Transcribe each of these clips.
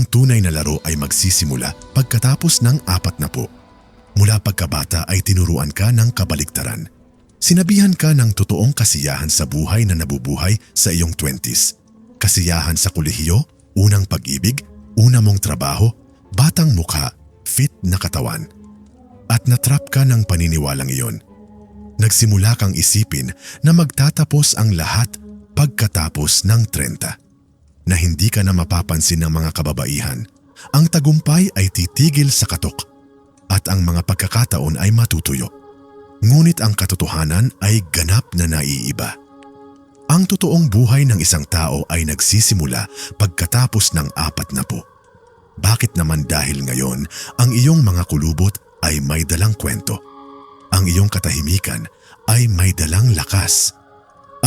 Ang tunay na laro ay magsisimula pagkatapos ng 40. Mula pagkabata ay tinuruan ka ng kabaliktaran. Sinabihan ka ng totoong kasiyahan sa buhay na nabubuhay sa iyong 20s. Kasiyahan sa kolehiyo, unang pag-ibig, una mong trabaho, batang mukha, fit na katawan. At natrap ka ng paniniwalang iyon. Nagsimula kang isipin na magtatapos ang lahat pagkatapos ng 30. Na hindi ka na mapapansin ng mga kababaihan. Ang tagumpay ay titigil sa katok at ang mga pagkakataon ay matutuyo. Ngunit ang katotohanan ay ganap na naiiba. Ang totoong buhay ng isang tao ay nagsisimula pagkatapos ng 40. Bakit naman dahil ngayon ang iyong mga kulubot ay may dalang kwento? Ang iyong katahimikan ay may dalang lakas.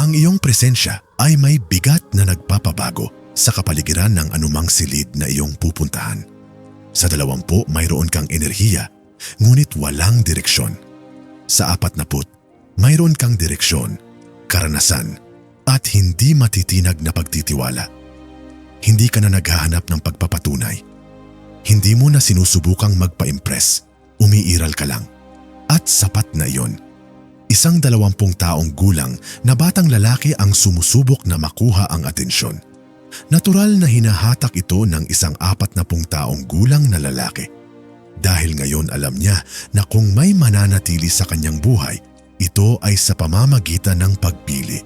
Ang iyong presensya ay may bigat na nagpapabago sa kapaligiran ng anumang silid na iyong pupuntahan. Sa 20 mayroon kang enerhiya, ngunit walang direksyon. Sa 40, mayroon kang direksyon, karanasan, at hindi matitinag na pagtitiwala. Hindi ka na naghahanap ng pagpapatunay. Hindi mo na sinusubukang magpa-impress, umiiral ka lang. At sapat na iyon. Isang 20 taong gulang na batang lalaki ang sumusubok na makuha ang atensyon. Natural na hinahatak ito ng isang 40 taong gulang na lalaki. Dahil ngayon alam niya na kung may mananatili sa kanyang buhay, ito ay sa pamamagitan ng pagpili,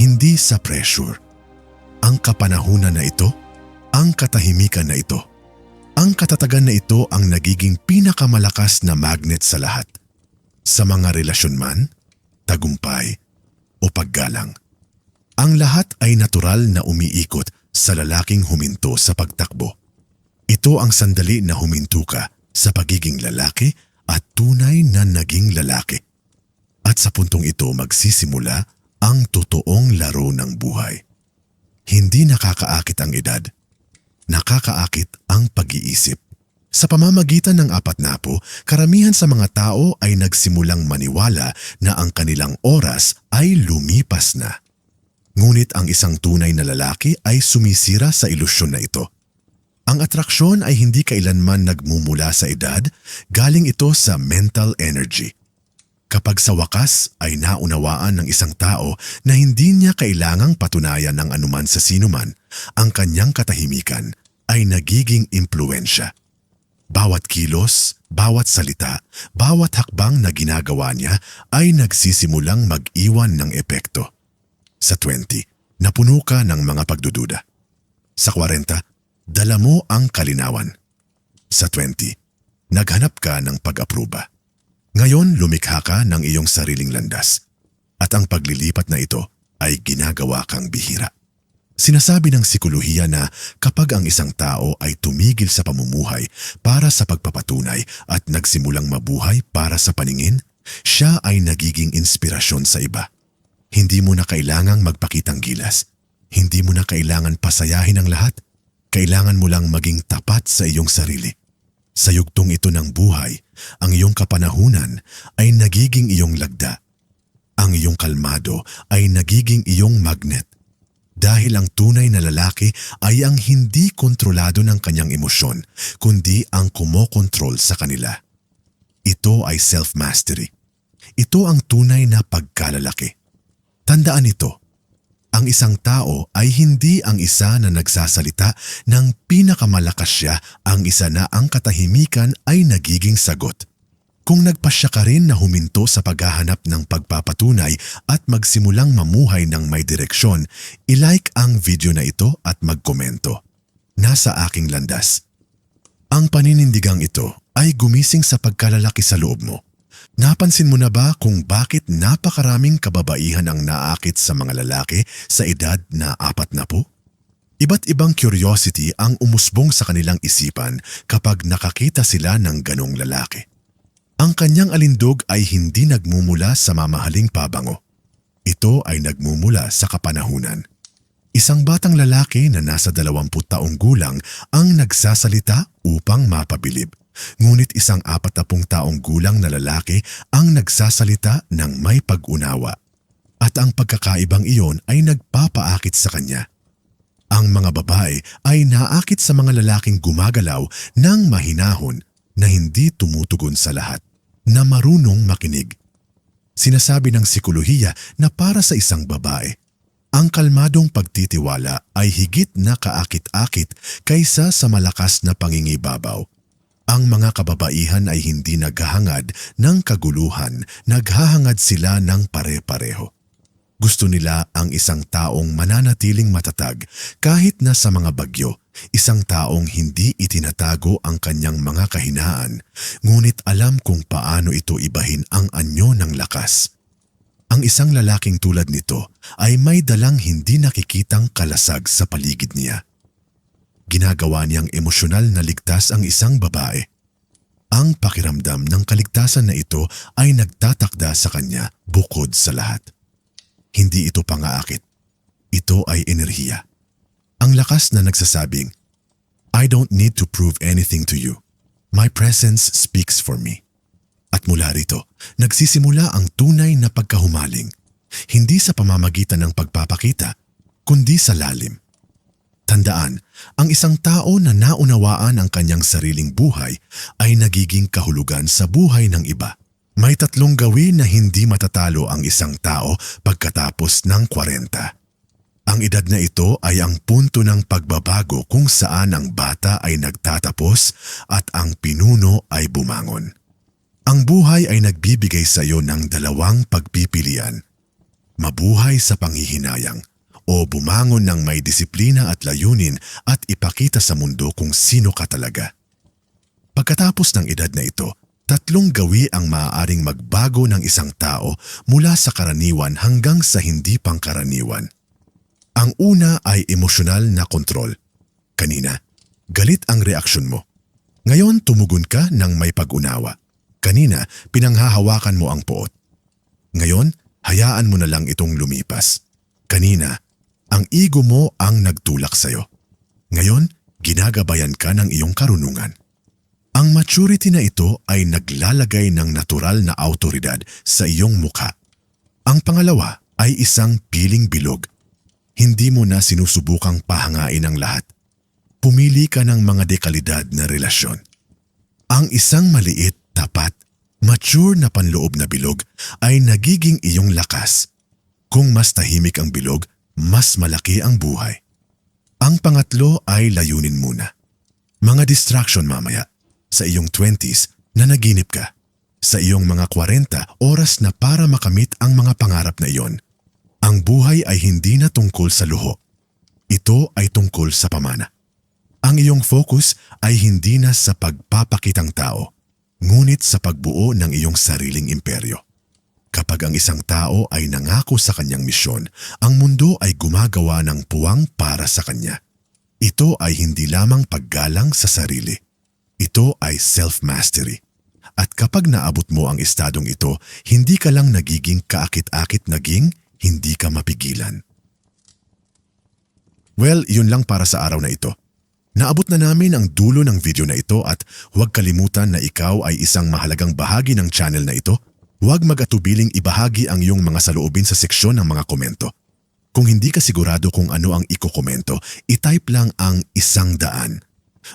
hindi sa pressure. Ang kapanahunan na ito, ang katahimikan na ito, ang katatagan na ito ang nagiging pinakamalakas na magnet sa lahat. Sa mga relasyon man, tagumpay o paggalang. Ang lahat ay natural na umiikot sa lalaking huminto sa pagtakbo. Ito ang sandali na huminto ka sa pagiging lalaki at tunay na naging lalaki. At sa puntong ito magsisimula ang totoong laro ng buhay. Hindi nakakaakit ang edad. Nakakaakit ang pag-iisip. Sa pamamagitan ng 40, karamihan sa mga tao ay nagsimulang maniwala na ang kanilang oras ay lumipas na. Ngunit ang isang tunay na lalaki ay sumisira sa ilusyon na ito. Ang atraksyon ay hindi kailanman nagmumula sa edad, galing ito sa mental energy. Kapag sa wakas ay naunawaan ng isang tao na hindi niya kailangang patunayan ng anuman sa sinuman, ang kanyang katahimikan ay nagiging impluwensya. Bawat kilos, bawat salita, bawat hakbang na ginagawa niya ay nagsisimulang mag-iwan ng epekto. Sa 20, napuno ka ng mga pagdududa. Sa 40, dala mo ang kalinawan. Sa 20, naghanap ka ng pag-apruba. Ngayon lumikha ka ng iyong sariling landas. At ang paglilipat na ito ay ginagawa kang bihira. Sinasabi ng psikolohiya na kapag ang isang tao ay tumigil sa pamumuhay para sa pagpapatunay at nagsimulang mabuhay para sa paningin, siya ay nagiging inspirasyon sa iba. Hindi mo na kailangang magpakitang gilas. Hindi mo na kailangan pasayahin ang lahat. Kailangan mo lang maging tapat sa iyong sarili. Sa yugtong ito ng buhay, ang iyong kapanahunan ay nagiging iyong lagda. Ang iyong kalmado ay nagiging iyong magnet. Dahil ang tunay na lalaki ay ang hindi kontrolado ng kanyang emosyon, kundi ang kumokontrol sa kanila. Ito ay self-mastery. Ito ang tunay na pagkalalaki. Tandaan ito. Ang isang tao ay hindi ang isa na nagsasalita ng pinakamalakas siya, ang isa na ang katahimikan ay nagiging sagot. Kung nagpasya ka rin na huminto sa paghahanap ng pagpapatunay at magsimulang mamuhay ng may direksyon, ilike ang video na ito at magkomento. Nasa aking landas. Ang paninindigang ito ay gumising sa pagkalalaki sa loob mo. Napansin mo na ba kung bakit napakaraming kababaihan ang naakit sa mga lalaki sa edad na 40? Iba't ibang curiosity ang umusbong sa kanilang isipan kapag nakakita sila ng ganong lalaki. Ang kanyang alindog ay hindi nagmumula sa mamahaling pabango. Ito ay nagmumula sa kapanahunan. Isang batang lalaki na nasa 20 taong gulang ang nagsasalita upang mapabilib. Ngunit isang 40 taong gulang na lalaki ang nagsasalita ng may pag-unawa. At ang pagkakaibang iyon ay nagpapaakit sa kanya. Ang mga babae ay naakit sa mga lalaking gumagalaw ng mahinahon na hindi tumutugon sa lahat, na marunong makinig. Sinasabi ng sikolohiya na para sa isang babae, ang kalmadong pagtitiwala ay higit na kaakit-akit kaysa sa malakas na pangingibabaw. Ang mga kababaihan ay hindi naghahangad ng kaguluhan, naghahangad sila ng pare-pareho. Gusto nila ang isang taong mananatiling matatag kahit na sa mga bagyo, isang taong hindi itinatago ang kanyang mga kahinaan, ngunit alam kung paano ito ibahin ang anyo ng lakas. Ang isang lalaking tulad nito ay may dalang hindi nakikitang kalasag sa paligid niya. Ginagawa niyang emosyonal na ligtas ang isang babae. Ang pakiramdam ng kaligtasan na ito ay nagtatakda sa kanya bukod sa lahat. Hindi ito pangaakit. Ito ay enerhiya. Ang lakas na nagsasabing, I don't need to prove anything to you. My presence speaks for me. At mula rito, nagsisimula ang tunay na pagkahumaling. Hindi sa pamamagitan ng pagpapakita, kundi sa lalim. Tandaan, ang isang tao na naunawaan ang kanyang sariling buhay ay nagiging kahulugan sa buhay ng iba. May 3 gawin na hindi matatalo ang isang tao pagkatapos ng 40. Ang edad na ito ay ang punto ng pagbabago kung saan ang bata ay nagtatapos at ang pinuno ay bumangon. Ang buhay ay nagbibigay sa iyo ng 2 pagpipilian. Mabuhay sa panghihinayang o bumangon ng may disiplina at layunin at ipakita sa mundo kung sino ka talaga. Pagkatapos ng edad na ito, 3 gawi ang maaaring magbago ng isang tao mula sa karaniwan hanggang sa hindi pangkaraniwan. Ang una ay emosyonal na kontrol. Kanina, galit ang reaksyon mo. Ngayon tumugon ka ng may pag-unawa. Kanina, pinanghahawakan mo ang poot. Ngayon, hayaan mo na lang itong lumipas. Kanina, ang ego mo ang nagtulak sa'yo. Ngayon, ginagabayan ka ng iyong karunungan. Ang maturity na ito ay naglalagay ng natural na awtoridad sa iyong mukha. Ang pangalawa ay isang piling bilog. Hindi mo na sinusubukang pahangain ang lahat. Pumili ka ng mga dekalidad na relasyon. Ang isang maliit, tapat, mature na panloob na bilog ay nagiging iyong lakas. Kung mas tahimik ang bilog, mas malaki ang buhay. Ang pangatlo ay layunin muna. Mga distraction mamaya. Sa iyong 20s, nanaginip ka. Sa iyong mga 40, oras na para makamit ang mga pangarap na iyon. Ang buhay ay hindi na tungkol sa luho. Ito ay tungkol sa pamana. Ang iyong focus ay hindi na sa pagpapakitang tao, ngunit sa pagbuo ng iyong sariling imperyo. Kapag ang isang tao ay nangako sa kanyang misyon, ang mundo ay gumagawa ng puwang para sa kanya. Ito ay hindi lamang paggalang sa sarili. Ito ay self-mastery. At kapag naabot mo ang estadong ito, hindi ka lang nagiging kaakit-akit, naging hindi ka mapigilan. Well, yun lang para sa araw na ito. Naabot na namin ang dulo ng video na ito at huwag kalimutan na ikaw ay isang mahalagang bahagi ng channel na ito. Huwag mag-atubiling ibahagi ang iyong mga saloobin sa seksyon ng mga komento. Kung hindi ka sigurado kung ano ang iko-komento, itype lang ang 100.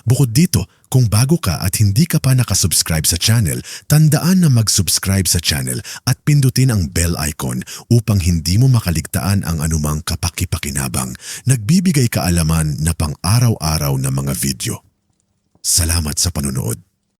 Bukod dito, kung bago ka at hindi ka pa nakasubscribe sa channel, tandaan na mag-subscribe sa channel at pindutin ang bell icon upang hindi mo makaligtaan ang anumang kapaki-pakinabang, nagbibigay kaalaman na pang-araw-araw na mga video. Salamat sa panonood.